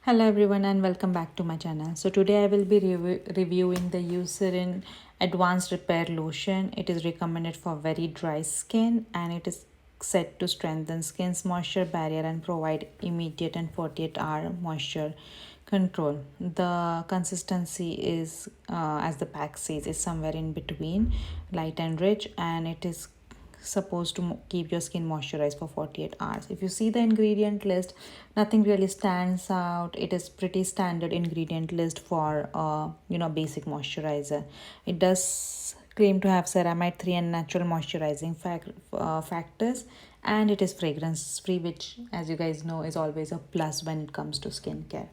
Hello everyone and welcome back to my channel. So today I will be reviewing the Eucerin Advanced Repair Lotion. It is recommended for very dry skin and it is set to strengthen skin's moisture barrier and provide immediate and 48-hour moisture control. The consistency is, as the pack says, is somewhere in between light and rich, and it is supposed to keep your skin moisturized for 48 hours. If you see the ingredient list, nothing really stands out. It is pretty standard ingredient list for basic moisturizer. It does claim to have ceramide 3 and natural moisturizing factors, and it is fragrance free, which, as you guys know, is always a plus when it comes to skincare.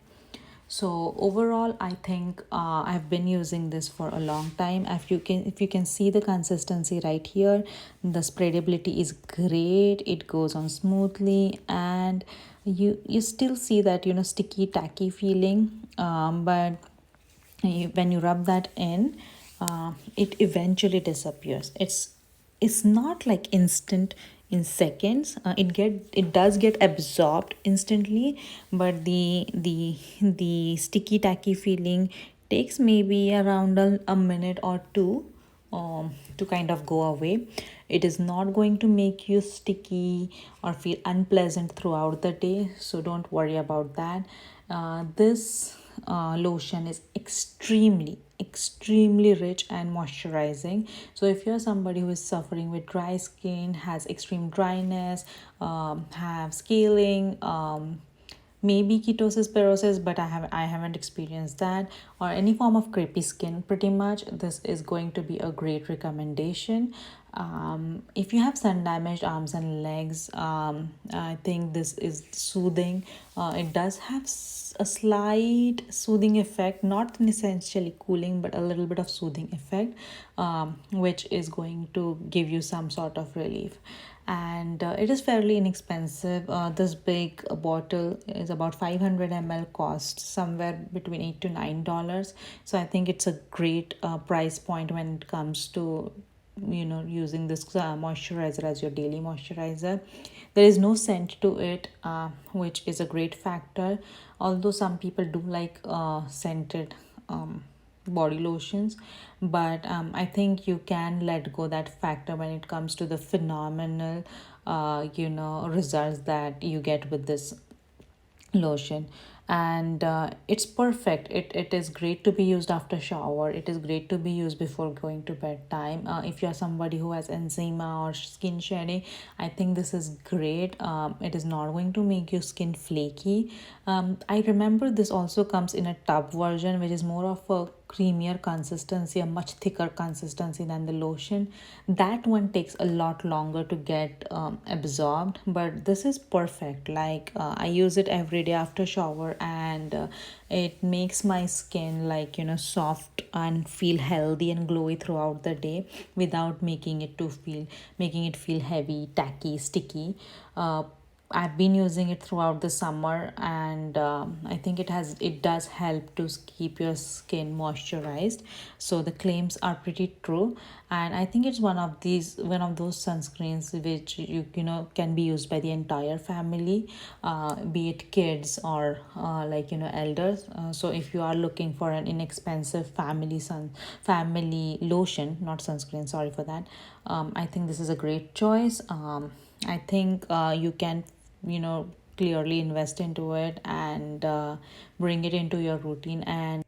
So overall, I think I've been using this for a long time. If you can see the consistency right here, the spreadability is great. It goes on smoothly, and you still see that sticky tacky feeling. But when you rub that in, it eventually disappears. It's not like instant in seconds. It does get absorbed instantly, but the sticky tacky feeling takes maybe around a minute or two to kind of go away. It is not going to make you sticky or feel unpleasant throughout the day, so don't worry about that. This lotion is extremely rich and moisturizing. So if you're somebody who is suffering with dry skin, has extreme dryness, have scaling, maybe ketosis perosis, but I haven't experienced that, or any form of crepey skin, pretty much this is going to be a great recommendation. If you have sun damaged arms and legs, I think this is soothing. It does have a slight soothing effect, not essentially cooling, but a little bit of soothing effect, which is going to give you some sort of relief. And it is fairly inexpensive. This big bottle is about 500 ml, costs somewhere between $8 to $9. So I think it's a great price point when it comes to using this moisturizer as your daily moisturizer. There is no scent to it, which is a great factor, although some people do like scented body lotions. But I think you can let go that factor when it comes to the phenomenal results that you get with this lotion. And it's perfect. It is great to be used after shower. It is great to be used before going to bedtime. If you're somebody who has eczema or skin shedding, I think this is great. It is not going to make your skin flaky. I remember this also comes in a tub version, which is more of a creamier consistency, a much thicker consistency than the lotion. That one takes a lot longer to get absorbed, but this is perfect. Like I use it every day after shower, and it makes my skin like soft and feel healthy and glowy throughout the day without making it feel heavy, tacky, sticky. I've been using it throughout the summer, and I think it does help to keep your skin moisturized. So the claims are pretty true, and I think it's one of those sunscreens which can be used by the entire family, be it kids or elders. So if you are looking for an inexpensive family lotion, not sunscreen, sorry for that, I think this is a great choice. I think you can clearly invest into it and bring it into your routine and